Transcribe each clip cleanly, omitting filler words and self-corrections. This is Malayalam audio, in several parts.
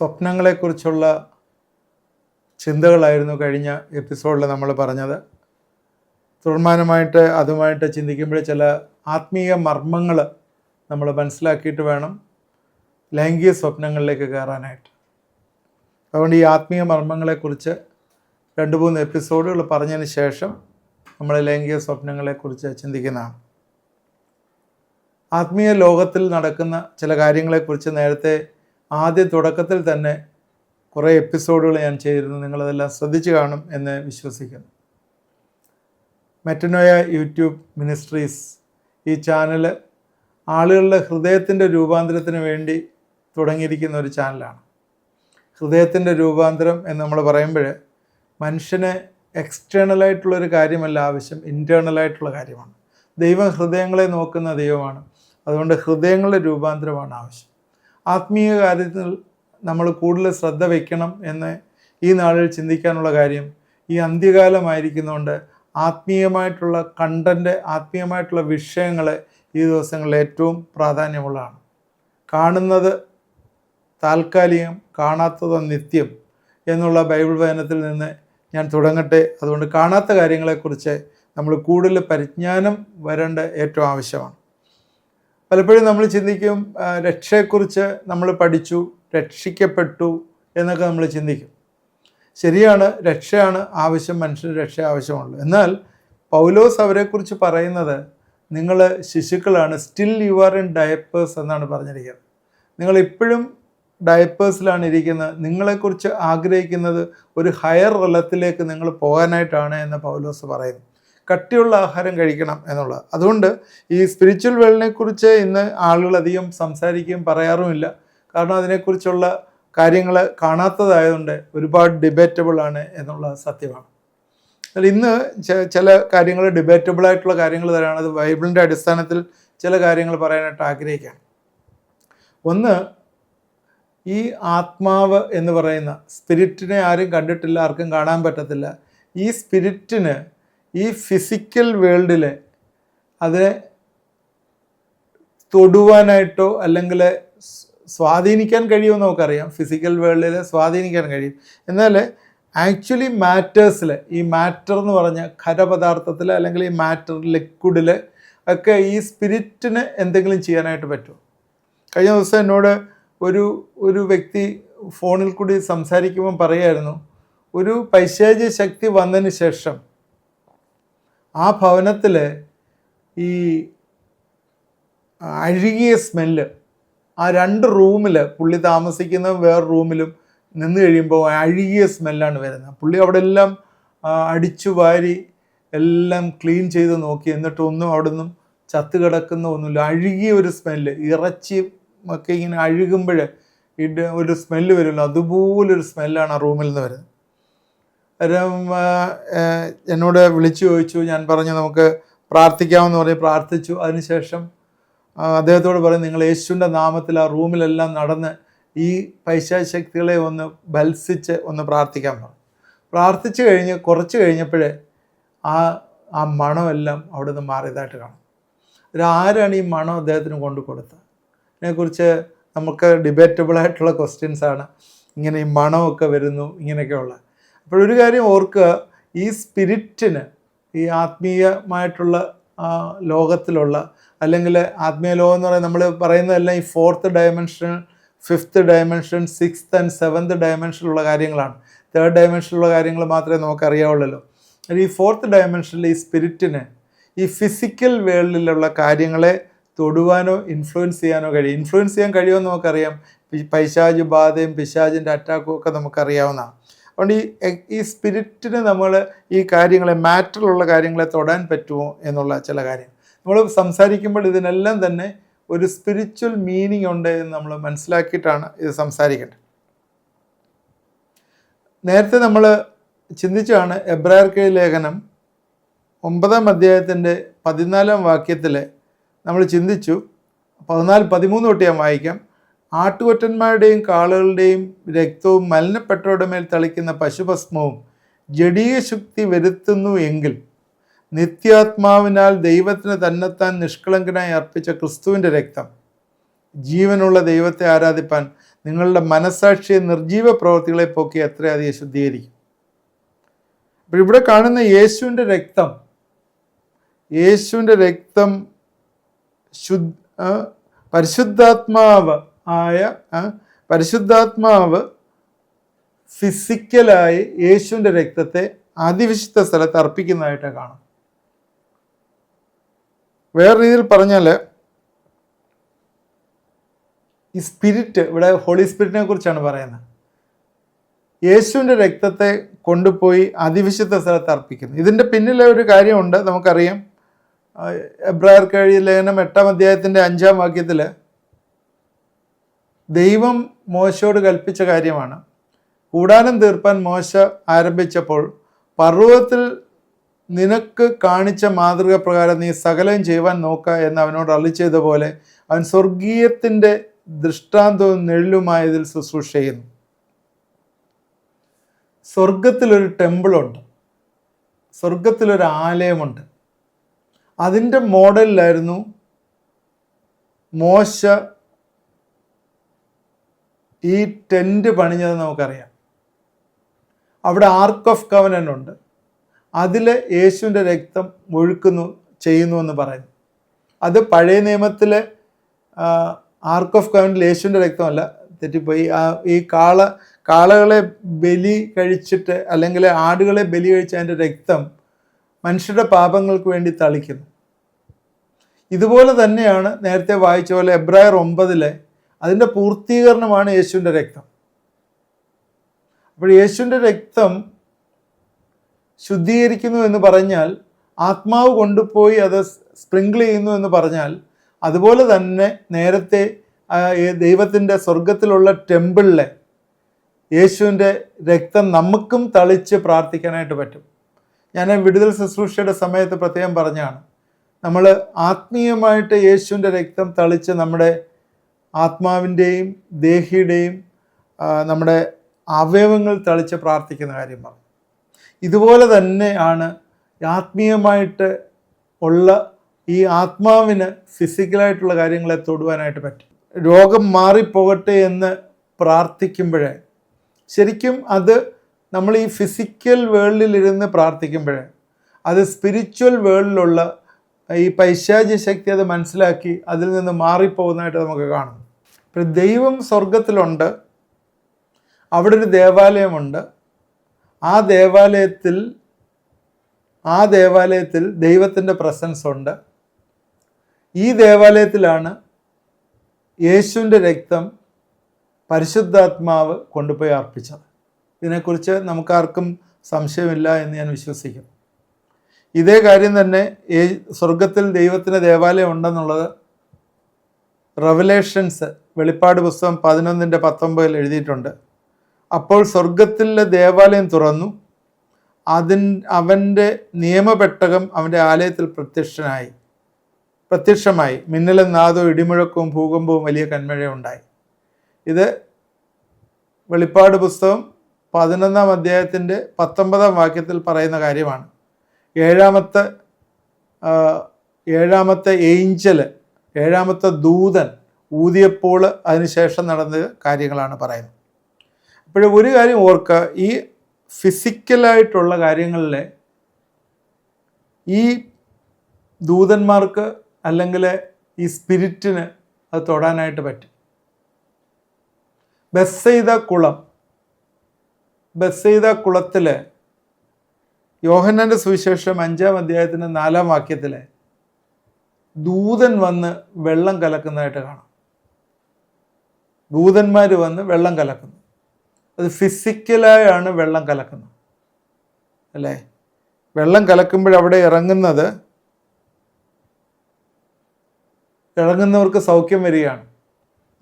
സ്വപ്നങ്ങളെക്കുറിച്ചുള്ള ചിന്തകളായിരുന്നു കഴിഞ്ഞ എപ്പിസോഡിൽ നമ്മൾ പറഞ്ഞത്. തുടർമാനമായിട്ട് അതുമായിട്ട് ചിന്തിക്കുമ്പോൾ ചില ആത്മീയ മർമ്മങ്ങൾ നമ്മൾ മനസ്സിലാക്കിയിട്ട് വേണം ലൈംഗിക സ്വപ്നങ്ങളിലേക്ക് കയറാനായിട്ട്. അതുകൊണ്ട് ഈ ആത്മീയ മർമ്മങ്ങളെക്കുറിച്ച് 2-3 എപ്പിസോഡുകൾ പറഞ്ഞതിന് ശേഷം നമ്മൾ ലൈംഗിക സ്വപ്നങ്ങളെക്കുറിച്ച് ചിന്തിക്കുന്നതാണ്. ആത്മീയ ലോകത്തിൽ നടക്കുന്ന ചില കാര്യങ്ങളെക്കുറിച്ച് നേരത്തെ ആദ്യ തുടക്കത്തിൽ തന്നെ കുറേ എപ്പിസോഡുകൾ ഞാൻ ചെയ്തിരുന്നു. നിങ്ങളതെല്ലാം ശ്രദ്ധിച്ചു കാണും എന്ന് വിശ്വസിക്കുന്നു. മെറ്റനോയ യൂട്യൂബ് മിനിസ്ട്രീസ് ഈ ചാനൽ ആളുകളുടെ ഹൃദയത്തിൻ്റെ രൂപാന്തരത്തിന് വേണ്ടി തുടങ്ങിയിരിക്കുന്ന ഒരു ചാനലാണ്. ഹൃദയത്തിൻ്റെ രൂപാന്തരം എന്ന് നമ്മൾ പറയുമ്പോൾ മനുഷ്യന് എക്സ്റ്റേണലായിട്ടുള്ളൊരു കാര്യമല്ല ആവശ്യം, ഇൻറ്റേർണലായിട്ടുള്ള കാര്യമാണ്. ദൈവം ഹൃദയങ്ങളെ നോക്കുന്ന ദൈവമാണ്. അതുകൊണ്ട് ഹൃദയങ്ങളുടെ രൂപാന്തരമാണ് ആവശ്യം. ആത്മീയ കാര്യത്തിൽ നമ്മൾ കൂടുതൽ ശ്രദ്ധ വയ്ക്കണം എന്ന് ഈ നാളിൽ ചിന്തിക്കാനുള്ള കാര്യം, ഈ അന്ത്യകാലമായിരിക്കുന്നതുകൊണ്ട് ആത്മീയമായിട്ടുള്ള കണ്ടൻറ്റ്, ആത്മീയമായിട്ടുള്ള വിഷയങ്ങൾ ഈ ദിവസങ്ങളിൽ ഏറ്റവും പ്രാധാന്യമുള്ളതാണ്. കാണുന്നത് താൽക്കാലികം, കാണാത്തത് നിത്യം എന്നുള്ള ബൈബിൾ വചനത്തിൽ നിന്ന് ഞാൻ തുടങ്ങട്ടെ. അതുകൊണ്ട് കാണാത്ത കാര്യങ്ങളെക്കുറിച്ച് നമ്മൾ കൂടുതൽ പരിജ്ഞാനം വരേണ്ട ഏറ്റവും ആവശ്യമാണ്. പലപ്പോഴും നമ്മൾ ചിന്തിക്കും രക്ഷയെക്കുറിച്ച് നമ്മൾ പഠിച്ചു, രക്ഷിക്കപ്പെട്ടു എന്നൊക്കെ നമ്മൾ ചിന്തിക്കും. ശരിയാണ്, രക്ഷയാണ് ആവശ്യം, മനുഷ്യന് രക്ഷ ആവശ്യമുള്ളൂ. എന്നാൽ പൗലോസ് അവരെക്കുറിച്ച് പറയുന്നത് നിങ്ങൾ ശിശുക്കളാണ്, still you are in diapers എന്നാണ് പറഞ്ഞിരിക്കുന്നത്. നിങ്ങളിപ്പോഴും ഡയപ്പേഴ്സിലാണ് ഇരിക്കുന്നത്. നിങ്ങളെക്കുറിച്ച് ആഗ്രഹിക്കുന്നത് ഒരു ഹയർ തലത്തിലേക്ക് നിങ്ങൾ പോകാനായിട്ടാണ് എന്ന് പൗലോസ് പറയുന്നു. കട്ടിയുള്ള ആഹാരം കഴിക്കണം എന്നുള്ളത്. അതുകൊണ്ട് ഈ സ്പിരിച്വൽ വേൾഡിനെക്കുറിച്ച് ഇന്ന് ആളുകൾ അധികം സംസാരിക്കുകയും പറയാറുമില്ല. കാരണം അതിനെക്കുറിച്ചുള്ള കാര്യങ്ങൾ കാണാത്തതായതുകൊണ്ട് ഒരുപാട് ഡിബേറ്റബിളാണ് എന്നുള്ള സത്യമാണ്. എന്നാൽ ഇന്ന് ചില കാര്യങ്ങൾ ഡിബേറ്റബിളായിട്ടുള്ള കാര്യങ്ങൾ തരാണ്. അത് ബൈബിളിൻ്റെ അടിസ്ഥാനത്തിൽ ചില കാര്യങ്ങൾ പറയാനായിട്ട് ആഗ്രഹിക്കുകയാണ്. ഒന്ന്, ഈ ആത്മാവ് എന്ന് പറയുന്ന സ്പിരിറ്റിനെ ആരും കണ്ടിട്ടില്ല, ആർക്കും കാണാൻ പറ്റത്തില്ല. ഈ സ്പിരിറ്റിന് ഈ ഫിസിക്കൽ വേൾഡിൽ അതിനെ തൊടുവാനായിട്ടോ അല്ലെങ്കിൽ സ്വാധീനിക്കാൻ കഴിയുമെന്ന് നമുക്കറിയാം. ഫിസിക്കൽ വേൾഡിൽ സ്വാധീനിക്കാൻ കഴിയും. എന്നാൽ ആക്ച്വലി മാറ്റേഴ്സിൽ, ഈ മാറ്റർ എന്ന് പറഞ്ഞ ഖരപദാർത്ഥത്തിൽ അല്ലെങ്കിൽ ഈ മാറ്റർ ലിക്വിഡിൽ ഒക്കെ ഈ സ്പിരിറ്റിന് എന്തെങ്കിലും ചെയ്യാനായിട്ട് പറ്റുമോ? കഴിഞ്ഞ ദിവസം എന്നോട് ഒരു വ്യക്തി ഫോണിൽ കൂടി സംസാരിക്കുമ്പോൾ പറയായിരുന്നു, ഒരു പൈശാചിക ശക്തി വന്നതിന് ശേഷം ആ ഭവനത്തിൽ ഈ അഴുകിയ സ്മെല്ല്, ആ 2 റൂമിൽ പുള്ളി താമസിക്കുന്ന വേറെ റൂമിലും നിന്ന് കഴിയുമ്പോൾ അഴുകിയ സ്മെല്ലാണ് വരുന്നത്. പുള്ളി അവിടെ എല്ലാം അടിച്ചു വാരി എല്ലാം ക്ലീൻ ചെയ്ത് നോക്കി, എന്നിട്ടൊന്നും അവിടെ നിന്നും ചത്ത് കിടക്കുന്ന ഒന്നുമില്ല. അഴുകിയ ഒരു സ്മെല്ല്, ഇറച്ചി ഒക്കെ ഇങ്ങനെ അഴുകുമ്പോൾ ഒരു സ്മെല്ല് വരുമല്ലോ, അതുപോലൊരു സ്മെല്ലാണ് ആ റൂമിൽ നിന്ന് വരുന്നത്. എന്നോട് വിളിച്ചു ചോദിച്ചു. ഞാൻ പറഞ്ഞു നമുക്ക് പ്രാർത്ഥിക്കാമെന്ന് പറഞ്ഞ് പ്രാർത്ഥിച്ചു. അതിനുശേഷം അദ്ദേഹത്തോട് പറയും, നിങ്ങൾ യേശുവിൻ്റെ നാമത്തിൽ ആ റൂമിലെല്ലാം നടന്ന് ഈ പൈശാചിക ശക്തികളെ ഒന്ന് ബത്സിച്ച് ഒന്ന് പ്രാർത്ഥിക്കാൻ പറഞ്ഞു. പ്രാർത്ഥിച്ചു കഴിഞ്ഞ് കുറച്ച് കഴിഞ്ഞപ്പോഴേ ആ മണമെല്ലാം അവിടെ നിന്ന് മാറിയതായിട്ട് കാണും. ആരാണ് ഈ മണം അദ്ദേഹത്തിന് കൊണ്ടു കൊടുത്തത്? ഇതിനെക്കുറിച്ച് നമുക്ക് ഡിബേറ്റബിളായിട്ടുള്ള ക്വസ്റ്റ്യൻസാണ്. ഇങ്ങനെ ഈ മണമൊക്കെ വരുന്നു, ഇങ്ങനെയൊക്കെയുള്ള. അപ്പോഴൊരു കാര്യം ഓർക്കുക, ഈ സ്പിരിറ്റിന്, ഈ ആത്മീയമായിട്ടുള്ള ലോകത്തിലുള്ള, അല്ലെങ്കിൽ ആത്മീയ ലോകം എന്ന് പറയുന്നത് നമ്മൾ പറയുന്നതെല്ലാം ഈ 4th dimension, 5th dimension, 6th and 7th ഡയമെൻഷനിലുള്ള കാര്യങ്ങളാണ്. 3rd ഡയമെൻഷനിലുള്ള കാര്യങ്ങൾ മാത്രമേ നമുക്കറിയാവുള്ളൂ. ഈ 4th ഡയമെൻഷനിൽ ഈ സ്പിരിറ്റിന് ഈ ഫിസിക്കൽ വേൾഡിലുള്ള കാര്യങ്ങളെ തൊടുവാനോ ഇൻഫ്ലുവൻസ് ചെയ്യാനോ കഴിയും. ഇൻഫ്ലുവൻസ് ചെയ്യാൻ കഴിയുമെന്ന് നമുക്കറിയാം. പൈശാച് ബാധയും പിശാചിൻ്റെ അറ്റാക്കും ഒക്കെ നമുക്കറിയാവുന്നതാണ്. അതുകൊണ്ട് ഈ സ്പിരിറ്റിന് നമ്മൾ ഈ കാര്യങ്ങളെ, മാറ്ററിലുള്ള കാര്യങ്ങളെ തൊടാൻ പറ്റുമോ എന്നുള്ള ചില കാര്യങ്ങൾ നമ്മൾ സംസാരിക്കുമ്പോൾ ഇതിനെല്ലാം തന്നെ ഒരു സ്പിരിച്വൽ മീനിങ് ഉണ്ട് എന്ന് നമ്മൾ മനസ്സിലാക്കിയിട്ടാണ് ഇത് സംസാരിക്കേണ്ടത്. നേരത്തെ നമ്മൾ ചിന്തിച്ചാണ് എബ്രായർക്ക് ലേഖനം 9-ാം അധ്യായത്തിൻ്റെ 14-ാം വാക്യത്തിൽ നമ്മൾ ചിന്തിച്ചു. 14-13 തൊട്ട് ഞാൻ വായിക്കാം. ആട്ടുകൊറ്റന്മാരുടെയും കാളുകളുടെയും രക്തവും മലിനപ്പെട്ടവരുടെ മേൽ തളിക്കുന്ന പശുഭസ്മവും ജഡീയ ശക്തി വരുത്തുന്നു എങ്കിൽ നിത്യാത്മാവിനാൽ ദൈവത്തിന് തന്നെത്താൻ നിഷ്കളങ്കനായി അർപ്പിച്ച ക്രിസ്തുവിൻ്റെ രക്തം ജീവനുള്ള ദൈവത്തെ ആരാധിപ്പാൻ നിങ്ങളുടെ മനസ്സാക്ഷിയെ നിർജീവ പ്രവൃത്തികളെ പോക്കി എത്രയധികം ശുദ്ധീകരിക്കും. അപ്പോൾ ഇവിടെ കാണുന്ന യേശുവിൻ്റെ രക്തം പരിശുദ്ധാത്മാവ് ഫിസിക്കലായി യേശുവിൻ്റെ രക്തത്തെ അതിവിശുദ്ധ സ്ഥലത്ത് അർപ്പിക്കുന്നതായിട്ട് കാണാം. വേറെ രീതിയിൽ പറഞ്ഞാൽ ഈ സ്പിരിറ്റ്, ഇവിടെ ഹോളി സ്പിരിറ്റിനെ കുറിച്ചാണ് പറയുന്നത്. യേശുവിൻ്റെ രക്തത്തെ കൊണ്ടുപോയി അതിവിശുദ്ധ സ്ഥലത്ത് അർപ്പിക്കുന്നു. ഇതിൻ്റെ പിന്നിലെ ഒരു കാര്യമുണ്ട്, നമുക്കറിയാം. എബ്രായർക്ക് എഴുതിയ ലേഖനം 8-ാം അധ്യായത്തിൻ്റെ 5-ാം വാക്യത്തിൽ ദൈവം മോശയോട് കൽപ്പിച്ച കാര്യമാണ്. കൂടാരം തീർപ്പാൻ മോശ ആരംഭിച്ചപ്പോൾ പർവ്വതത്തിൽ നിനക്ക് കാണിച്ച മാതൃക പ്രകാരം നീ സകലം ചെയ്യുവാൻ നോക്ക എന്ന് അവനോട് അരുളിച്ചതുപോലെ അവൻ സ്വർഗീയത്തിൻ്റെ ദൃഷ്ടാന്തവും നിഴലുമായതിൽ ശുശ്രൂഷ ചെയ്യുന്നു. സ്വർഗത്തിലൊരു ടെമ്പിളുണ്ട്, സ്വർഗത്തിലൊരു ആലയമുണ്ട്. അതിൻ്റെ മോഡലിലായിരുന്നു മോശ ഈ ടെൻറ്റ് പണിഞ്ഞത് നമുക്കറിയാം. അവിടെ ആർക്ക് ഓഫ് കവനൻ്റ് ഉണ്ട്, അതിൽ യേശുവിൻ്റെ രക്തം ചെയ്യുന്നു എന്ന് പറയുന്നു. അത് പഴയ നിയമത്തിലെ ആർക്ക് ഓഫ് കവനൻ്റിൽ യേശുവിൻ്റെ രക്തമല്ല, തെറ്റിപ്പോയി. ഈ കാളകളെ ബലി കഴിച്ചിട്ട്, അല്ലെങ്കിൽ ആടുകളെ ബലി കഴിച്ച് അതിൻ്റെ രക്തം മനുഷ്യരുടെ പാപങ്ങൾക്ക് വേണ്ടി തളിക്കുന്നു. ഇതുപോലെ തന്നെയാണ് നേരത്തെ വായിച്ച പോലെ എബ്രായർ 9 അതിൻ്റെ പൂർത്തീകരണമാണ് യേശുവിൻ്റെ രക്തം. അപ്പോൾ യേശുവിൻ്റെ രക്തം ശുദ്ധീകരിക്കുന്നു എന്ന് പറഞ്ഞാൽ, ആത്മാവ് കൊണ്ടുപോയി അത് സ്പ്രിങ്കിൾ ചെയ്യുന്നു എന്ന് പറഞ്ഞാൽ, അതുപോലെ തന്നെ നേരത്തെ ദൈവത്തിൻ്റെ സ്വർഗത്തിലുള്ള ടെമ്പിളിലെ യേശുവിൻ്റെ രക്തം നമുക്കും തളിച്ച് പ്രാർത്ഥിക്കാനായിട്ട് പറ്റും. ഞാൻ വിടുതൽ ശുശ്രൂഷയുടെ സമയത്ത് പ്രത്യേകം പറഞ്ഞാണ്, നമ്മൾ ആത്മീയമായിട്ട് യേശുവിൻ്റെ രക്തം തളിച്ച് നമ്മുടെ ആത്മാവിൻ്റെയും ദേഹിയുടെയും നമ്മുടെ അവയവങ്ങൾ തളിച്ച് പ്രാർത്ഥിക്കുന്ന കാര്യം പറഞ്ഞു. ഇതുപോലെ തന്നെയാണ് ആത്മീയമായിട്ട് ഉള്ള ഈ ആത്മാവിന് ഫിസിക്കലായിട്ടുള്ള കാര്യങ്ങളെ തൊടുവാനായിട്ട് പറ്റും. രോഗം മാറിപ്പോകട്ടെ എന്ന് പ്രാർത്ഥിക്കുമ്പോഴേ, ശരിക്കും അത് നമ്മൾ ഈ ഫിസിക്കൽ വേൾഡിലിരുന്ന് പ്രാർത്ഥിക്കുമ്പോഴേ, അത് സ്പിരിച്വൽ വേൾഡിലുള്ള ഈ പൈശാചിക ശക്തി അത് മനസ്സിലാക്കി അതിൽ നിന്ന് മാറിപ്പോകുന്നതായിട്ട് നമുക്ക് കാണും. ഇപ്പം ദൈവം സ്വർഗത്തിലുണ്ട്, അവിടെ ഒരു ദേവാലയമുണ്ട്. ആ ദേവാലയത്തിൽ ദൈവത്തിൻ്റെ പ്രസൻസ് ഉണ്ട്. ഈ ദേവാലയത്തിലാണ് യേശുവിൻ്റെ രക്തം പരിശുദ്ധാത്മാവ് കൊണ്ടുപോയി അർപ്പിച്ചത്. ഇതിനെക്കുറിച്ച് നമുക്കാർക്കും സംശയമില്ല എന്ന് ഞാൻ വിശ്വസിക്കുന്നു. ഇതേ കാര്യം തന്നെ സ്വർഗത്തിൽ ദൈവത്തിൻ്റെ ദേവാലയം ഉണ്ടെന്നുള്ളത് റെവലേഷൻസ്, വെളിപ്പാട് പുസ്തകം 11:19 എഴുതിയിട്ടുണ്ട്. അപ്പോൾ സ്വർഗത്തിലെ ദേവാലയം തുറന്നു, അവൻ്റെ നിയമപെട്ടകം അവൻ്റെ ആലയത്തിൽ പ്രത്യക്ഷമായി. മിന്നലും നാദവും ഇടിമുഴക്കവും ഭൂകമ്പവും വലിയ കന്മഴയും ഉണ്ടായി. ഇത് വെളിപ്പാട് പുസ്തകം 11-ാം അധ്യായത്തിൻ്റെ 19-ാം വാക്യത്തിൽ പറയുന്ന കാര്യമാണ്. ഏഴാമത്തെ ദൂതൻ ഊതിയപ്പോൾ അതിനുശേഷം നടന്ന കാര്യങ്ങളാണ് പറയുന്നത്. അപ്പോൾ ഒരു കാര്യം ഓർക്കുക, ഈ ഫിസിക്കലായിട്ടുള്ള കാര്യങ്ങളിൽ ഈ ദൂതന്മാർക്ക് അല്ലെങ്കിൽ ഈ സ്പിരിറ്റിന് അത് തൊടാനായിട്ട് പറ്റും. ബെത്സയിദ കുളത്തിൽ യോഹന്നാൻ്റെ സുവിശേഷം 5-ാം അധ്യായത്തിൻ്റെ 4-ാം വാക്യത്തിൽ ദൂതൻ വന്ന് വെള്ളം കലക്കുന്നതായിട്ട് കാണാം. ദൂതന്മാർ വന്ന് വെള്ളം കലക്കുന്നു. അത് ഫിസിക്കലായാണ് വെള്ളം കലക്കുന്നത്, അല്ലേ? വെള്ളം കലക്കുമ്പോഴവിടെ ഇറങ്ങുന്നവർക്ക് സൗഖ്യം വരികയാണ്.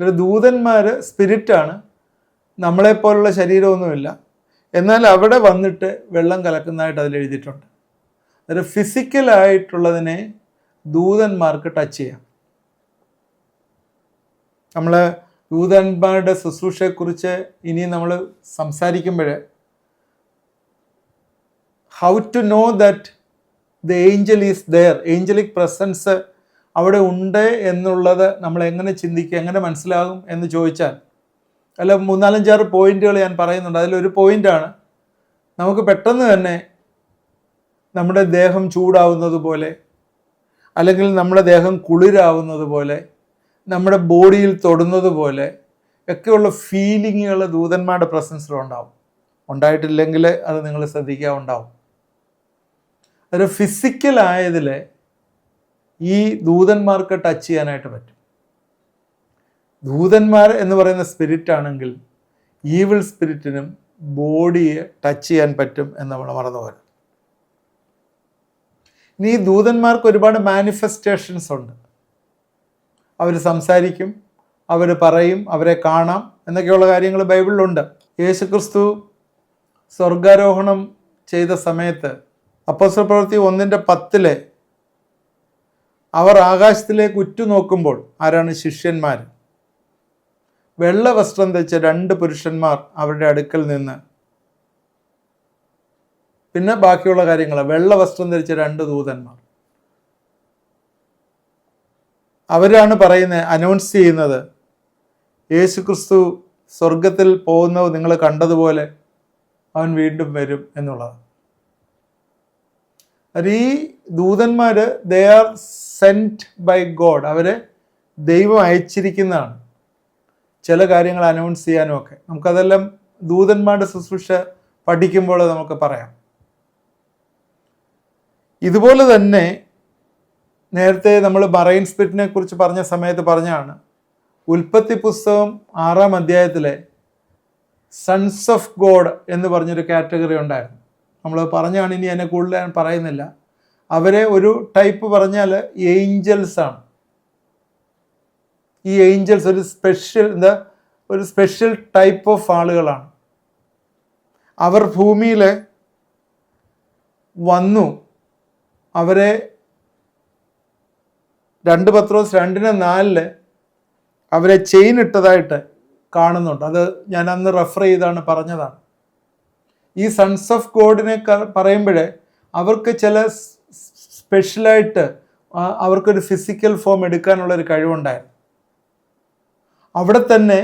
ഒരു ദൂതന്മാർ സ്പിരിറ്റാണ്, നമ്മളെപ്പോലുള്ള ശരീരമൊന്നുമില്ല. എന്നാൽ അവിടെ വന്നിട്ട് വെള്ളം കലക്കുന്നതായിട്ട് അതിൽ എഴുതിയിട്ടുണ്ട്. അതൊരു ഫിസിക്കലായിട്ടുള്ളതിനെ ദൂതന്മാർക്ക് ടച്ച് ചെയ്യാം. നമ്മൾ ദൂതന്മാരുടെ ശുശ്രൂഷയെക്കുറിച്ച് ഇനി നമ്മൾ സംസാരിക്കുമ്പോൾ how to know that the angel is there, angelic presence അവിടെ ഉണ്ട് എന്നുള്ളത് നമ്മൾ എങ്ങനെ ചിന്തിക്കുക, എങ്ങനെ മനസ്സിലാകും എന്ന് ചോദിച്ചാൽ അല്ല 3-4-5 പോയിന്റുകൾ ഞാൻ പറയുന്നുണ്ട്. അതിലൊരു പോയിന്റാണ് നമുക്ക് പെട്ടെന്ന് തന്നെ നമ്മുടെ ദേഹം ചൂടാവുന്നത് പോലെ, അല്ലെങ്കിൽ നമ്മുടെ ദേഹം കുളിരാവുന്നത് പോലെ, നമ്മുടെ ബോഡിയിൽ തൊടുന്നത് പോലെ ഒക്കെയുള്ള ഫീലിങ്ങുകൾ ദൂതന്മാരുടെ പ്രസൻസിലുണ്ടാവും. ഉണ്ടായിട്ടില്ലെങ്കിൽ അത് നിങ്ങൾ ശ്രദ്ധിക്കുക, ഉണ്ടാവും. ഒരു ഫിസിക്കലായതിൽ ഈ ദൂതന്മാർക്ക് ടച്ച് ചെയ്യാനായിട്ട് പറ്റും. ദൂതന്മാർ എന്ന് പറയുന്ന സ്പിരിറ്റ് ആണെങ്കിൽ ഈവിൾ സ്പിരിറ്റിനും ബോഡിയെ ടച്ച് ചെയ്യാൻ പറ്റും എന്ന് നമ്മൾ മറന്നുപോകരുത്. ഇനി ഈ ദൂതന്മാർക്ക് ഒരുപാട് മാനിഫെസ്റ്റേഷൻസ് ഉണ്ട്. അവർ സംസാരിക്കും, അവർ പറയും, അവരെ കാണാം എന്നൊക്കെയുള്ള കാര്യങ്ങൾ ബൈബിളിലുണ്ട്. യേശുക്രിസ്തു സ്വർഗാരോഹണം ചെയ്ത സമയത്ത് അപ്പോസ്തലപ്രവൃത്തി 1:10 അവർ ആകാശത്തിലേക്ക് ഉറ്റുനോക്കുമ്പോൾ ആരാണ്? ശിഷ്യന്മാർ. വെള്ള വസ്ത്രം ധരിച്ച 2 പുരുഷന്മാർ അവരുടെ അടുക്കൽ നിന്ന്, പിന്നെ ബാക്കിയുള്ള കാര്യങ്ങൾ, വെള്ള വസ്ത്രം ധരിച്ച 2 ദൂതന്മാർ, അവരാണ് പറയുന്നത്, അനൗൺസ് ചെയ്യുന്നത്, യേശുക്രിസ്തു സ്വർഗത്തിൽ പോകുന്നത് നിങ്ങൾ കണ്ടതുപോലെ അവൻ വീണ്ടും വരും എന്നുള്ളത്. ഈ ദൂതന്മാർ they are sent by God. അവരെ ദൈവം അയച്ചിരിക്കുന്നതാണ് ചില കാര്യങ്ങൾ അനൗൺസ് ചെയ്യാനും ഒക്കെ. നമുക്കതെല്ലാം ദൂതന്മാരുടെ ശുശ്രൂഷ പഠിക്കുമ്പോൾ നമുക്ക് പറയാം. ഇതുപോലെ തന്നെ നേരത്തെ നമ്മൾ മറൈൻ സ്പിരിറ്റിനെ കുറിച്ച് പറഞ്ഞ സമയത്ത് പറഞ്ഞാണ്, ഉൽപ്പത്തി പുസ്തകം 6-ാം അധ്യായത്തിലെ സൺസ് ഓഫ് ഗോഡ് എന്ന് പറഞ്ഞൊരു കാറ്റഗറി ഉണ്ടായിരുന്നു. നമ്മൾ പറഞ്ഞാണ്, ഇനി അതിനെ കൂടുതൽ ഞാൻ പറയുന്നില്ല. അവരെ ഒരു ടൈപ്പ് പറഞ്ഞാൽ ഏഞ്ചൽസ് ആണ്. ഈ ഏഞ്ചൽസ് ഒരു സ്പെഷ്യൽ ടൈപ്പ് ഓഫ് ആളുകളാണ്. അവർ ഭൂമിയിൽ വന്നു. അവരെ 2 പത്രോസ് 2:4 അവരെ ചെയിൻ ഇട്ടതായിട്ട് കാണുന്നുണ്ട്. അത് ഞാൻ അന്ന് റെഫർ ചെയ്താണ് പറഞ്ഞതാണ്. ഈ സൺസ് ഓഫ് ഗോഡിനെ പറയുമ്പോഴേ അവർക്ക് ചില സ്പെഷ്യലായിട്ട് അവർക്കൊരു ഫിസിക്കൽ ഫോം എടുക്കാനുള്ളൊരു കഴിവുണ്ടായിരുന്നു. അവിടെ തന്നെ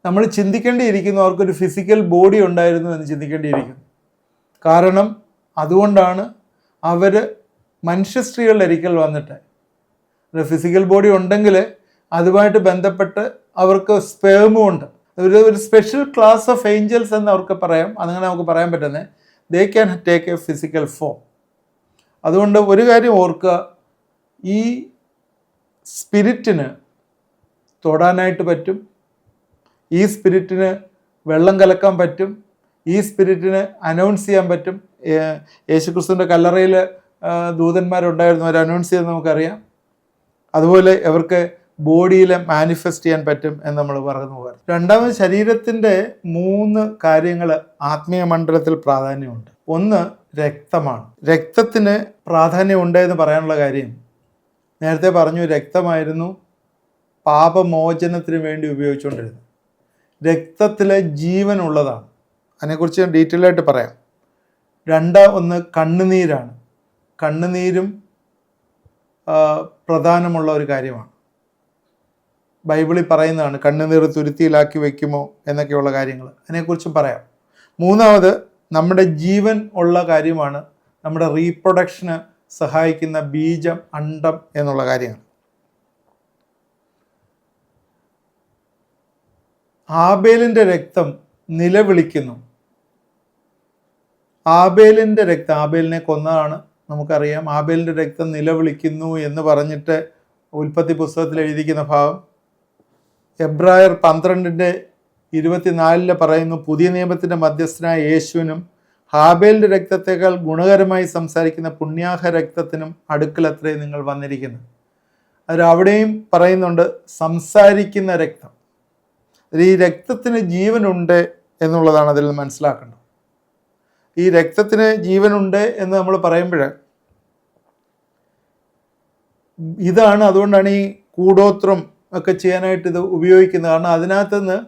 നമ്മൾ ചിന്തിക്കേണ്ടിയിരിക്കുന്നു, അവർക്കൊരു ഫിസിക്കൽ ബോഡി ഉണ്ടായിരുന്നു എന്ന് ചിന്തിക്കേണ്ടിയിരിക്കുന്നു. കാരണം അതുകൊണ്ടാണ് അവർ മനുഷ്യ സ്ത്രീകളുടെ ഒരിക്കൽ വന്നിട്ട്, ഒരു ഫിസിക്കൽ ബോഡി ഉണ്ടെങ്കിൽ അതുമായിട്ട് ബന്ധപ്പെട്ട് അവർക്ക് സ്പേമും ഉണ്ട്. ഒരു സ്പെഷ്യൽ ക്ലാസ് ഓഫ് ഏഞ്ചൽസ് എന്ന് അവർക്ക് പറയാം. അതങ്ങനെ നമുക്ക് പറയാൻ പറ്റുന്നത്, they can take A physical form. അതുകൊണ്ട് ഒരു കാര്യം ഓർക്കുക, ഈ സ്പിരിറ്റിന് തൊടാനായിട്ട് പറ്റും, ഈ സ്പിരിറ്റിന് വെള്ളം കലക്കാൻ പറ്റും, ഈ സ്പിരിറ്റിന് അനൗൺസ് ചെയ്യാൻ പറ്റും. യേശുക്രിസ്തുവിൻ്റെ കല്ലറയിൽ ദൂതന്മാരുണ്ടായിരുന്നു, അവർ അനൗൺസ് ചെയ്ത് നമുക്കറിയാം. അതുപോലെ അവർക്ക് ബോഡിയിൽ മാനിഫെസ്റ്റ് ചെയ്യാൻ പറ്റും എന്ന് നമ്മൾ പറഞ്ഞു പോകാം. രണ്ടാമത്, ശരീരത്തിൻ്റെ 3 കാര്യങ്ങൾ ആത്മീയ മണ്ഡലത്തിൽ പ്രാധാന്യമുണ്ട്. ഒന്ന് രക്തമാണ്. രക്തത്തിന് പ്രാധാന്യമുണ്ട് എന്ന് പറയാനുള്ള കാര്യം, നേരത്തെ പറഞ്ഞു, രക്തമായിരുന്നു പാപമോചനത്തിന് വേണ്ടി ഉപയോഗിച്ചുകൊണ്ടിരുന്നത്. രക്തത്തിലെ ജീവനുള്ളതാണ്. അതിനെക്കുറിച്ച് ഞാൻ ഡീറ്റെയിൽ ആയിട്ട് പറയാം. ഒന്ന് കണ്ണുനീരാണ്. കണ്ണുനീരും പ്രധാനമുള്ള ഒരു കാര്യമാണ്. ബൈബിളിൽ പറയുന്നതാണ്, കണ്ണുനീർ തുരുത്തിയിലാക്കി വയ്ക്കുമോ എന്നൊക്കെയുള്ള കാര്യങ്ങൾ. അതിനെക്കുറിച്ചും പറയാം. മൂന്നാമത് നമ്മുടെ ജീവൻ ഉള്ള കാര്യമാണ്, നമ്മുടെ റീപ്രൊഡക്ഷന് സഹായിക്കുന്ന ബീജം, അണ്ഡം എന്നുള്ള കാര്യങ്ങൾ. ആബേലിൻ്റെ രക്തം നിലവിളിക്കുന്നു. ആബേലിൻ്റെ രക്തം, ആബേലിനെ കൊന്നതാണ് നമുക്കറിയാം. ആബേലിൻ്റെ രക്തം നിലവിളിക്കുന്നു എന്ന് പറഞ്ഞിട്ട് ഉൽപ്പത്തി പുസ്തകത്തിൽ എഴുതിക്കുന്ന ഭാഗം എബ്രായർ 12:24 പറയുന്നു, പുതിയ നിയമത്തിൻ്റെ മധ്യസ്ഥനായ യേശുവിനും ഹാബേലിൻ്റെ രക്തത്തേക്കാൾ ഗുണകരമായി സംസാരിക്കുന്ന പുണ്യാഹ രക്തത്തിനും അടുക്കലത്രേ നിങ്ങൾ വന്നിരിക്കുന്നത്. അവിടെയും പറയുന്നുണ്ട് സംസാരിക്കുന്ന രക്തം. ഈ രക്തത്തിന് ജീവനുണ്ട് എന്നുള്ളതാണ് അതിൽ നിന്ന് മനസ്സിലാക്കേണ്ടത്. ഈ രക്തത്തിന് ജീവനുണ്ട് എന്ന് നമ്മൾ പറയുമ്പോൾ ഇതാണ്, അതുകൊണ്ടാണ് ഈ കൂടോത്രം ഒക്കെ ചെയ്യാനായിട്ട് ഇത് ഉപയോഗിക്കുന്നത്. കാരണം അതിനകത്ത് നിന്ന്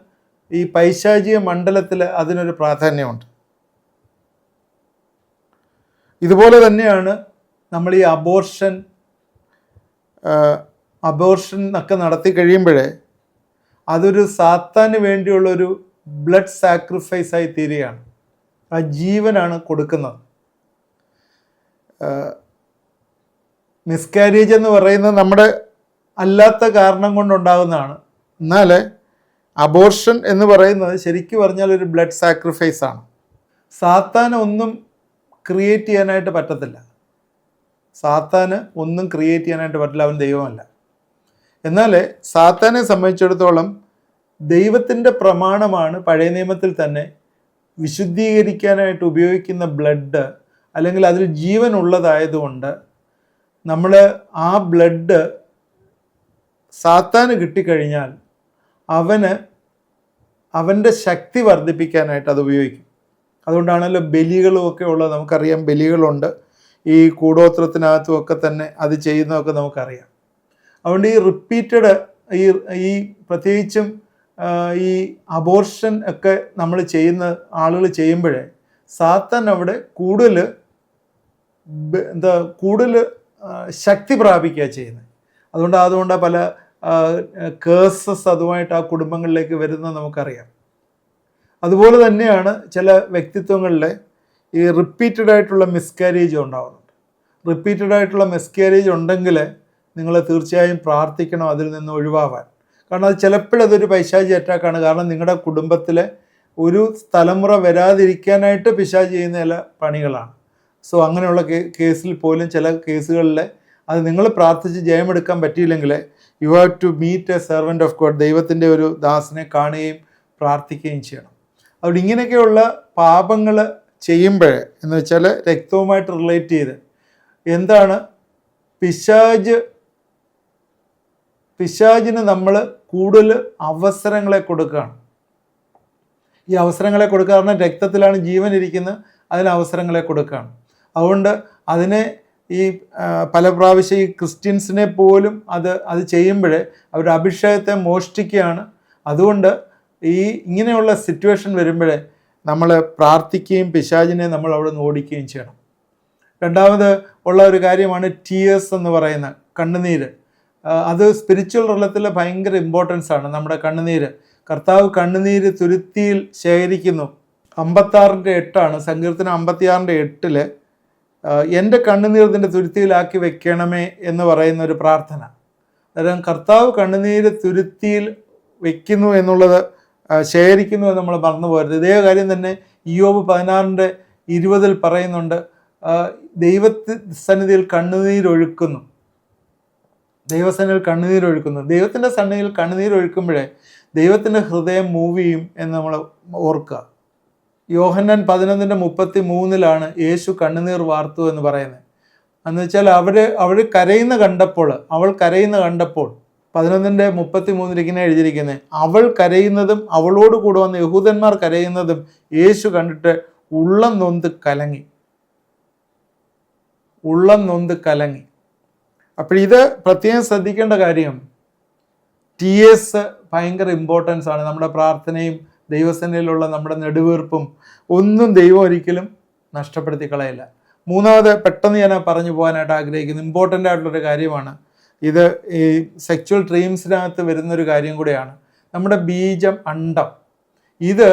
ഈ പൈശാചിക മണ്ഡലത്തിൽ അതിനൊരു പ്രാധാന്യമുണ്ട്. ഇതുപോലെ തന്നെയാണ് നമ്മൾ ഈ അബോർഷൻ ഒക്കെ നടത്തി കഴിയുമ്പോഴേ അതൊരു സാത്താന് വേണ്ടിയുള്ളൊരു ബ്ലഡ് സാക്രിഫൈസായി തീരുകയാണ്. ആ ജീവനാണ് കൊടുക്കുന്നത്. മിസ്കാരേജ് എന്ന് പറയുന്നത് നമ്മുടെ അല്ലാത്ത കാരണം കൊണ്ടുണ്ടാകുന്നതാണ്. എന്നാൽ അബോർഷൻ എന്ന് പറയുന്നത് ശരിക്കും പറഞ്ഞാൽ ഒരു ബ്ലഡ് സാക്രിഫൈസാണ്. സാത്താന് ഒന്നും ക്രിയേറ്റ് ചെയ്യാനായിട്ട് പറ്റത്തില്ല. സാത്താന് ഒന്നും ക്രിയേറ്റ് ചെയ്യാനായിട്ട് പറ്റില്ല, അവൻ ദൈവമല്ല. എന്നാൽ സാത്താനെ സംബന്ധിച്ചിടത്തോളം ദൈവത്തിൻ്റെ പ്രമാണമാണ് പഴയ നിയമത്തിൽ തന്നെ വിശുദ്ധീകരിക്കാനായിട്ട് ഉപയോഗിക്കുന്ന ബ്ലഡ്, അല്ലെങ്കിൽ അതിൽ ജീവൻ ഉള്ളതായതുകൊണ്ട് നമ്മൾ ആ ബ്ലഡ് സാത്താന് കിട്ടിക്കഴിഞ്ഞാൽ അവൻ്റെ ശക്തി വർദ്ധിപ്പിക്കാനായിട്ട് അത് ഉപയോഗിക്കും. അതുകൊണ്ടാണല്ലോ ബലികളുമൊക്കെ ഉള്ളത്. നമുക്കറിയാം, ബലികളുണ്ട് ഈ കൂടോത്രത്തിനകത്തുമൊക്കെ തന്നെ അത് ചെയ്യുന്നതൊക്കെ നമുക്കറിയാം. അതുകൊണ്ട് ഈ റിപ്പീറ്റഡ് ഈ പ്രത്യേകിച്ചും ഈ അബോർഷൻ ഒക്കെ നമ്മൾ ആളുകൾ ചെയ്യുമ്പോഴേ സാത്താൻ അവിടെ കൂടുതൽ ശക്തി പ്രാപിക്കുക ചെയ്യുന്നത്. അതുകൊണ്ട് പല കേസസ് അതുമായിട്ട് ആ കുടുംബങ്ങളിലേക്ക് വരുന്നത് നമുക്കറിയാം. അതുപോലെ തന്നെയാണ് ചില വ്യക്തിത്വങ്ങളിലെ ഈ റിപ്പീറ്റഡ് ആയിട്ടുള്ള മിസ്കാരേജ് ഉണ്ടാകുന്നുണ്ട്. റിപ്പീറ്റഡ് ആയിട്ടുള്ള മിസ്കാരേജ് ഉണ്ടെങ്കിൽ നിങ്ങൾ തീർച്ചയായും പ്രാർത്ഥിക്കണം അതിൽ നിന്ന് ഒഴിവാവാൻ. കാരണം അത് ചിലപ്പോഴതൊരു പൈശാചി അറ്റാക്കാണ്. കാരണം നിങ്ങളുടെ കുടുംബത്തിലെ ഒരു തലമുറ വരാതിരിക്കാനായിട്ട് പിശാച് ചെയ്യുന്ന ചില പണികളാണ്. സോ അങ്ങനെയുള്ള കേസിൽ പോലും ചില കേസുകളിൽ അത് നിങ്ങൾ പ്രാർത്ഥിച്ച് ജയമെടുക്കാൻ പറ്റിയില്ലെങ്കിൽ you have to meet a servant of God, ദൈവത്തിൻ്റെ ഒരു ദാസനെ കാണുകയും പ്രാർത്ഥിക്കുകയും ചെയ്യണം. അതുകൊണ്ട് ഇങ്ങനെയൊക്കെയുള്ള പാപങ്ങൾ ചെയ്യുമ്പോൾ എന്ന് വെച്ചാൽ രക്തവുമായിട്ട് റിലേറ്റ് ചെയ്ത് എന്താണ് പിശാചിന് നമ്മൾ കൂടുതൽ അവസരങ്ങളെ കൊടുക്കുകയാണ്. ഈ അവസരങ്ങളെ കൊടുക്കുക കാരണം രക്തത്തിലാണ് ജീവൻ ഇരിക്കുന്നത്, അതിന് അവസരങ്ങളെ കൊടുക്കുകയാണ്. അതുകൊണ്ട് അതിനെ ഈ പല പ്രാവശ്യം ഈ ക്രിസ്ത്യൻസിനെ പോലും അത് ചെയ്യുമ്പോഴേ അവരുടെ അഭിഷേകത്തെ മോഷ്ടിക്കുകയാണ്. അതുകൊണ്ട് ഇങ്ങനെയുള്ള സിറ്റുവേഷൻ വരുമ്പോഴേ നമ്മൾ പ്രാർത്ഥിക്കുകയും പിശാചിനെ നമ്മൾ അവിടെ നിന്ന് ഓടിക്കുകയും ചെയ്യണം. രണ്ടാമത് ഉള്ള ഒരു കാര്യമാണ് ടീയേഴ്സ് എന്ന് പറയുന്ന കണ്ണുനീര്. അത് സ്പിരിച്വൽ തലത്തിൽ ഭയങ്കര ഇമ്പോർട്ടൻസ് ആണ്. നമ്മുടെ കണ്ണുനീര്, കർത്താവ് കണ്ണുനീര് തുരുത്തിയിൽ ശേഖരിക്കുന്നു. 56:8 സങ്കീർത്തനം 56:8 എൻ്റെ കണ്ണുനീർ നിൻ്റെ തുരുത്തിയിലാക്കി വെക്കണമേ എന്ന് പറയുന്ന ഒരു പ്രാർത്ഥന. അതായത് കർത്താവ് കണ്ണുനീര് തുരുത്തിയിൽ വെക്കുന്നു എന്നുള്ളത് ശേഖരിക്കുന്നു എന്ന് നമ്മൾ മറന്നു പോകരുത്. ഇതേ കാര്യം തന്നെ ഇയ്യോബ് 16:20 പറയുന്നുണ്ട്, ദൈവസന്നിധിയിൽ കണ്ണുനീരൊഴുക്കുന്നു. ദൈവസന്നിധിയിൽ കണ്ണുനീരൊഴുക്കുന്നു. ദൈവത്തിൻ്റെ സന്നിധിയിൽ കണ്ണുനീരൊഴുക്കുമ്പോഴേ ദൈവത്തിൻ്റെ ഹൃദയം മൂവ് ചെയ്യും എന്ന് നമ്മൾ ഓർക്കുക. യോഹന്നാൻ 11:33 യേശു കണ്ണുനീർ വാർത്തു എന്ന് പറയുന്നത്. എന്ന് വെച്ചാൽ അവൾ കരയുന്ന കണ്ടപ്പോൾ 11:33 ഇങ്ങനെ എഴുതിയിരിക്കുന്നത്, അവൾ കരയുന്നതും അവളോട് കൂടെ വന്ന യഹൂദന്മാർ കരയുന്നതും യേശു കണ്ടിട്ട് ഉള്ളം നൊന്ത് കലങ്ങി. അപ്പോൾ ഇത് പ്രത്യേകം ശ്രദ്ധിക്കേണ്ട കാര്യം, ടീയേഴ്സ് ഭയങ്കര ഇമ്പോർട്ടൻസ് ആണ്. നമ്മുടെ പ്രാർത്ഥനയും ദൈവസന്നിധിയിലുള്ള നമ്മുടെ നെടുവീർപ്പും ഒന്നും ദൈവം ഒരിക്കലും നഷ്ടപ്പെടുത്തി കളയില്ല. മൂന്നാമത് പെട്ടെന്ന് ഞാൻ പറഞ്ഞു പോകാനായിട്ട് ആഗ്രഹിക്കുന്ന ഇമ്പോർട്ടൻ്റ് ആയിട്ടുള്ളൊരു കാര്യമാണ്. ഇത് ഈ സെക്ച്വൽ ഡ്രീംസിനകത്ത് വരുന്നൊരു കാര്യം കൂടെയാണ്. നമ്മുടെ ബീജം, അണ്ഡം, ഇത്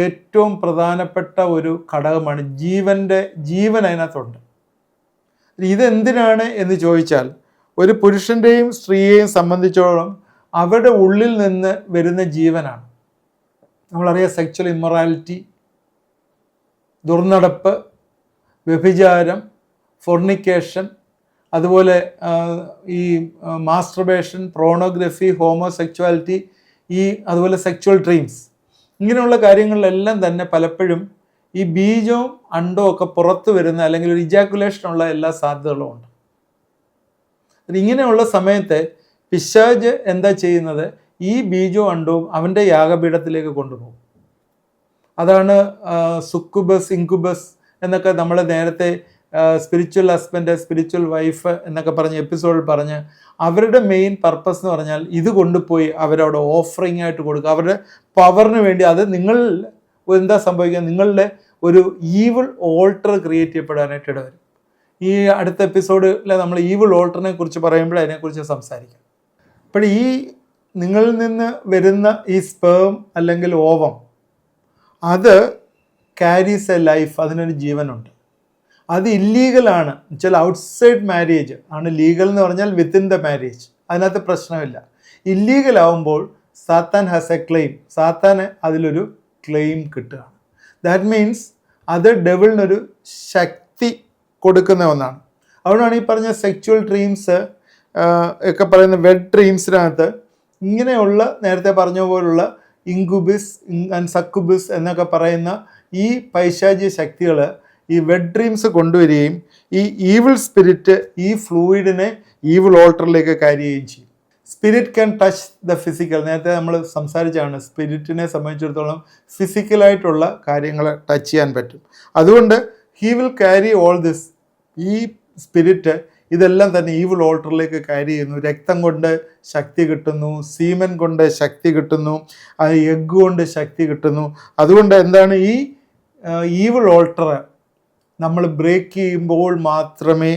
ഏറ്റവും പ്രധാനപ്പെട്ട ഒരു ഘടകമാണ്. ജീവൻ അതിനകത്തുണ്ട്. ഇതെന്തിനാണ് എന്ന് ചോദിച്ചാൽ, ഒരു പുരുഷൻ്റെയും സ്ത്രീയെയും സംബന്ധിച്ചോളം അവരുടെ ഉള്ളിൽ നിന്ന് വരുന്ന ജീവനാണ്. നമ്മളറിയാം, സെക്ച്വൽ ഇമ്മൊറാലിറ്റി, ദുർനടപ്പ്, വ്യഭിചാരം, ഫോർണിക്കേഷൻ, അതുപോലെ ഈ മാസ്റ്റർബേഷൻ, പ്രോണോഗ്രഫി, ഹോമോസെക്ച്വാലിറ്റി, അതുപോലെ സെക്ച്വൽ ഡ്രീംസ്, ഇങ്ങനെയുള്ള കാര്യങ്ങളിലെല്ലാം തന്നെ പലപ്പോഴും ഈ ബീജവും അണ്ടവും ഒക്കെ പുറത്തു വരുന്ന അല്ലെങ്കിൽ ഒരു ഇജാക്കുലേഷനുള്ള എല്ലാ സാധ്യതകളും ഉണ്ട്. ഇങ്ങനെയുള്ള സമയത്ത് പിശാച് എന്താ ചെയ്യുന്നത്? ഈ ബീജവും അണ്ടവും അവൻ്റെ യാഗപീഠത്തിലേക്ക് കൊണ്ടുപോകും. അതാണ് സുക്കുബസ്, ഇൻകുബസ് എന്നൊക്കെ നമ്മൾ നേരത്തെ സ്പിരിച്വൽ ഹസ്ബൻഡ്, സ്പിരിച്വൽ വൈഫ് എന്നൊക്കെ പറഞ്ഞ് എപ്പിസോഡിൽ പറഞ്ഞ്, അവരുടെ മെയിൻ പർപ്പസ് എന്ന് പറഞ്ഞാൽ ഇത് കൊണ്ടുപോയി അവരവിടെ ഓഫറിംഗ് ആയിട്ട് കൊടുക്കുക, അവരുടെ പവറിന് വേണ്ടി. അത് നിങ്ങൾ എന്താ സംഭവിക്കുക? നിങ്ങളുടെ ഒരു ഈവിൾ ഓൾട്ടർ ക്രിയേറ്റ് ചെയ്യപ്പെടാനായിട്ട് ഇടവരും. ഈ അടുത്ത എപ്പിസോഡിൽ നമ്മൾ ഈവിൾ ഓൾട്ടറിനെ കുറിച്ച് പറയുമ്പോൾ അതിനെക്കുറിച്ച് സംസാരിക്കാം. അപ്പോൾ ഈ നിങ്ങളിൽ നിന്ന് വരുന്ന ഈ സ്പേം അല്ലെങ്കിൽ ഓവം അത് ക്യാരീസ് എ ലൈഫ്, അതിനൊരു ജീവനുണ്ട്. അത് ഇല്ലീഗലാണ്. വെച്ചാൽ ഔട്ട്സൈഡ് മാരേജ് ആണ് ലീഗൽ എന്ന് പറഞ്ഞാൽ വിത്തിൻ ദ മാരേജ്, അതിനകത്ത് പ്രശ്നമില്ല. ഇല്ലീഗൽ ആവുമ്പോൾ സാത്താൻ ഹാസ് എ ക്ലെയിം, സാത്താന് അതിലൊരു ക്ലെയിം കിട്ടുകയാണ്. ദാറ്റ് മീൻസ് അത് ഡെവിളിനൊരു ശക്തി കൊടുക്കുന്ന ഒന്നാണ്. അതുകൊണ്ടാണ് ഈ പറഞ്ഞ സെക്ച്വൽ ഡ്രീംസ് ഒക്കെ പറയുന്ന വെഡ് ഡ്രീംസിനകത്ത് ഇങ്ങനെയുള്ള നേരത്തെ പറഞ്ഞ പോലുള്ള ഇൻകുബിസ് ആൻഡ് സക്കുബിസ് എന്നൊക്കെ പറയുന്ന ഈ പൈശാചിക ശക്തികൾ ഈ വെഡ് ഡ്രീംസ് കൊണ്ടുവരികയും ഈ ഈവിൾ സ്പിരിറ്റ് ഈ ഫ്ലൂയിഡിനെ ഈവിൾ ഓൾട്ടറിലേക്ക് ക്യാരി ചെയ്യുകയും ചെയ്യും. Spirit can touch the physical. നേരത്തെ നമ്മൾ സംസാരിച്ചാണ് സ്പിരിറ്റിനെ സംബന്ധിച്ചിടത്തോളം ഫിസിക്കലായിട്ടുള്ള കാര്യങ്ങൾ ടച്ച് ചെയ്യാൻ പറ്റും. അതുകൊണ്ട് he will carry all this. ഈ സ്പിരിറ്റ് ഇതെല്ലാം തന്നെ ഈവിൾ ഓൾട്ടറിലേക്ക് ക്യാരി ചെയ്യുന്നു. രക്തം കൊണ്ട് ശക്തി കിട്ടുന്നു, സീമൻ കൊണ്ട് ശക്തി കിട്ടുന്നു, എഗ്ഗ് കൊണ്ട് ശക്തി കിട്ടുന്നു. അതുകൊണ്ട് എന്താണ് ഈ ഈവിൾ ഓൾട്ടർ നമ്മൾ ബ്രേക്ക് ചെയ്യുമ്പോൾ മാത്രമേ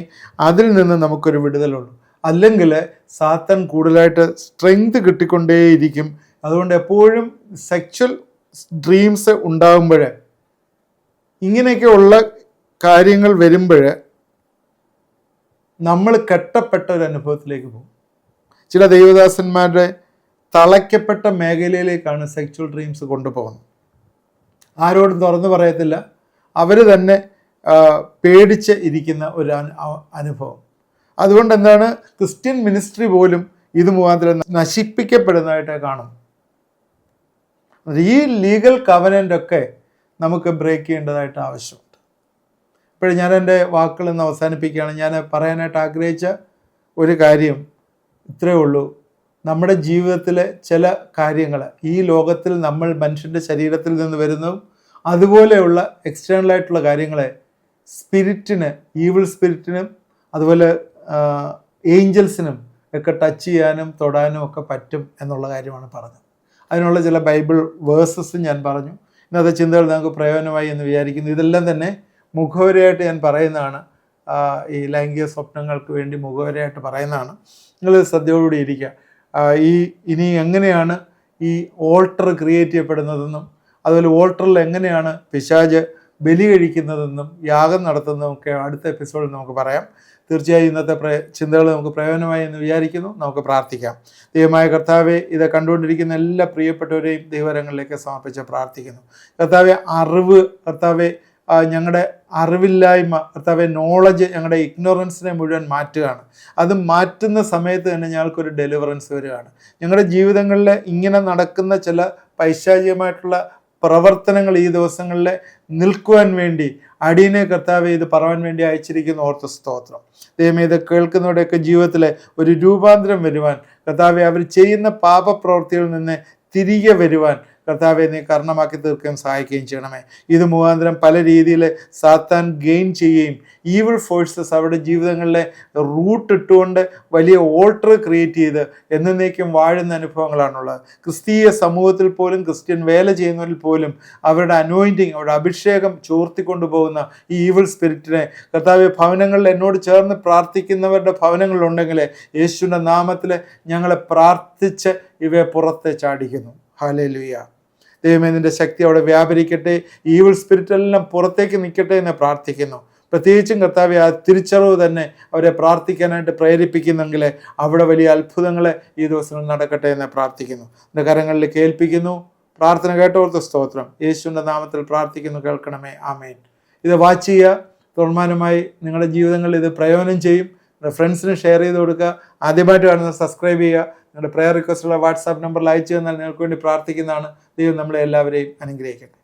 അതിൽ നിന്ന് നമുക്കൊരു വിടുതലുള്ളൂ. അല്ലെങ്കിൽ സാത്താൻ കൂടുതലായിട്ട് സ്ട്രെങ്ത് കിട്ടിക്കൊണ്ടേയിരിക്കും. അതുകൊണ്ട് എപ്പോഴും സെക്ച്വൽ ഡ്രീംസ് ഉണ്ടാകുമ്പോൾ, ഇങ്ങനെയൊക്കെയുള്ള കാര്യങ്ങൾ വരുമ്പോൾ നമ്മൾ കെട്ടപ്പെട്ട ഒരു അനുഭവത്തിലേക്ക് പോകും. ചില ദൈവദാസന്മാരുടെ തളയ്ക്കപ്പെട്ട മേഖലയിലേക്കാണ് സെക്ച്വൽ ഡ്രീംസ് കൊണ്ടുപോകുന്നത്. ആരോടും തുറന്നു പറയത്തില്ല, അവർ തന്നെ പേടിച്ച് ഇരിക്കുന്ന ഒരു അനുഭവം. അതുകൊണ്ട് എന്താണ്, ക്രിസ്ത്യൻ മിനിസ്ട്രി പോലും ഇത് മുഖാന്തരം നശിപ്പിക്കപ്പെടുന്നതായിട്ട് കാണും. ഈ ലീഗൽ കവനൻ്റ് ഒക്കെ നമുക്ക് ബ്രേക്ക് ചെയ്യേണ്ടതായിട്ട് ആവശ്യമുണ്ട്. ഇപ്പോഴും ഞാൻ എൻ്റെ വാക്കുകൾ ഇന്ന് അവസാനിപ്പിക്കുകയാണ്. ഞാൻ പറയാനായിട്ട് ആഗ്രഹിച്ച ഒരു കാര്യം ഇത്രയേ ഉള്ളൂ. നമ്മുടെ ജീവിതത്തിലെ ചില കാര്യങ്ങൾ, ഈ ലോകത്തിൽ നമ്മൾ മനുഷ്യൻ്റെ ശരീരത്തിൽ നിന്ന് വരുന്നതും അതുപോലെയുള്ള എക്സ്റ്റേണലായിട്ടുള്ള കാര്യങ്ങളെ സ്പിരിറ്റിന്, ഈവിൾ സ്പിരിറ്റിനും അതുപോലെ ഏഞ്ചൽസിനും ഒക്കെ ടച്ച് ചെയ്യാനും തൊടാനും ഒക്കെ പറ്റും എന്നുള്ള കാര്യമാണ് പറഞ്ഞത്. അതിനുള്ള ചില ബൈബിൾ വേഴ്സസ് ഞാൻ പറഞ്ഞു. ഇന്നത്തെ ചിന്തകൾ നമുക്ക് പ്രയോജനമായി എന്ന് വിചാരിക്കുന്നു. ഇതെല്ലാം തന്നെ മുഖവരയായിട്ട് ഞാൻ പറയുന്നതാണ്. ഈ ലൈംഗിക സ്വപ്നങ്ങൾക്ക് വേണ്ടി മുഖവരയായിട്ട് പറയുന്നതാണ്. നിങ്ങൾ ശ്രദ്ധയോടുകൂടി ഇരിക്കുക. ഇനി എങ്ങനെയാണ് ഈ ഓൾട്ടർ ക്രിയേറ്റ് ചെയ്യപ്പെടുന്നതെന്നും അതുപോലെ ഓൾട്ടറിൽ എങ്ങനെയാണ് പിശാച് ബലി കഴിക്കുന്നതെന്നും യാഗം നടത്തുന്നതും ഒക്കെ അടുത്ത എപ്പിസോഡിൽ നമുക്ക് പറയാം. തീർച്ചയായും ഇന്നത്തെ ചിന്തകൾ നമുക്ക് പ്രയോജനമായി എന്ന് വിചാരിക്കുന്നു. നമുക്ക് പ്രാർത്ഥിക്കാം. ദൈവമായ കർത്താവെ, ഇത് കണ്ടുകൊണ്ടിരിക്കുന്ന എല്ലാ പ്രിയപ്പെട്ടവരെയും ദൈവകരങ്ങളിലേക്ക് സമർപ്പിച്ച് പ്രാർത്ഥിക്കുന്നു. കർത്താവെ, അറിവ്, കർത്താവെ ഞങ്ങളുടെ അറിവില്ലായ്മ, കർത്താവെ നോളജ്, ഞങ്ങളുടെ ഇഗ്നോറൻസിനെ മുഴുവൻ മാറ്റുകയാണ്. അത് മാറ്റുന്ന സമയത്ത് തന്നെ ഞങ്ങൾക്കൊരു ഡെലിവറൻസ് വരികയാണ്. ഞങ്ങളുടെ ജീവിതങ്ങളിൽ ഇങ്ങനെ നടക്കുന്ന ചില പൈശാചികമായിട്ടുള്ള പ്രവർത്തനങ്ങൾ ഈ ദിവസങ്ങളിൽ നിൽക്കുവാൻ വേണ്ടി അടിയനെ കർത്താവെ ഇത് പറയാൻ വേണ്ടി അയച്ചിരിക്കുന്ന ഓർത്ത് സ്തോത്രം. ദൈവമേ, ഇത് കേൾക്കുന്നവരുടെയൊക്കെ ജീവിതത്തിൽ ഒരു രൂപാന്തരം വരുവാൻ, കർത്താവെ അവർ ചെയ്യുന്ന പാപപ്രവൃത്തികളിൽ നിന്ന് തിരികെ വരുവാൻ കർത്താവെ നീ കാരണമാക്കി തീർക്കുകയും സഹായിക്കുകയും ചെയ്യണമേ. ഇത് മുഖാന്തരം പല രീതിയിൽ സാത്താൻ ഗെയിൻ ചെയ്യുകയും ഈവിൾ ഫോഴ്സസ് അവരുടെ ജീവിതങ്ങളിലെ റൂട്ട് ഇട്ടുകൊണ്ട് വലിയ ഓൾട്ടർ ക്രിയേറ്റ് ചെയ്ത് എന്നേക്കും വാഴുന്ന അനുഭവങ്ങളാണുള്ളത്. ക്രിസ്തീയ സമൂഹത്തിൽ പോലും, ക്രിസ്ത്യൻ വേല ചെയ്യുന്നവരിൽ പോലും അവരുടെ അനോയിൻറ്റിങ്, അവരുടെ അഭിഷേകം ചോർത്തിക്കൊണ്ടു പോകുന്ന ഈ ഈവിൾ സ്പിരിറ്റിനെ കർത്താവ് ഭവനങ്ങളിൽ എന്നോട് ചേർന്ന് പ്രാർത്ഥിക്കുന്നവരുടെ ഭവനങ്ങളിലുണ്ടെങ്കിൽ യേശുവിൻ്റെ നാമത്തിൽ ഞങ്ങളെ പ്രാർത്ഥിച്ച് ഇവയെ പുറത്തെ ചാടിക്കുന്നു. ഹല്ലേലൂയ. ദൈവമേ, നിൻ്റെ ശക്തി അവിടെ വ്യാപരിക്കട്ടെ. ഈവിൾ സ്പിരിറ്റ് എല്ലാം പുറത്തേക്ക് നിൽക്കട്ടെ എന്ന് പ്രാർത്ഥിക്കുന്നു. പ്രത്യേകിച്ചും കർത്താവെ, ആ തിരിച്ചറിവ് തന്നെ അവരെ പ്രാർത്ഥിക്കാനായിട്ട് പ്രേരിപ്പിക്കുന്നെങ്കിൽ അവിടെ വലിയ അത്ഭുതങ്ങൾ ഈ ദിവസങ്ങളിൽ നടക്കട്ടെ എന്ന് പ്രാർത്ഥിക്കുന്നു. എൻ്റെ കരങ്ങളിലേക്ക് ഏൽപ്പിക്കുന്നു. പ്രാർത്ഥന കേട്ടോർത്ത് സ്തോത്രം. യേശുവിൻ്റെ നാമത്തിൽ പ്രാർത്ഥിക്കുന്നു, കേൾക്കണമേ. ആമേൻ. ഇത് വാച്ച് ചെയ്യുക. തുടർമാനമായി നിങ്ങളുടെ ജീവിതങ്ങളിൽ ഇത് പ്രയോജനം ചെയ്യും. നിങ്ങളുടെ ഫ്രണ്ട്സിന് ഷെയർ ചെയ്ത് കൊടുക്കുക. ആദ്യമായിട്ട് കാണുന്നത് സബ്സ്ക്രൈബ് ചെയ്യുക. നിങ്ങളുടെ പ്രെയർ റിക്വസ്റ്റുള്ള വാട്സാപ്പ് നമ്പറിൽ അയച്ചു തന്നാൽ നിങ്ങൾക്ക് വേണ്ടി പ്രാർത്ഥിക്കുന്നതാണ്. ദൈവം നമ്മളെ എല്ലാവരെയും അനുഗ്രഹിക്കട്ടെ.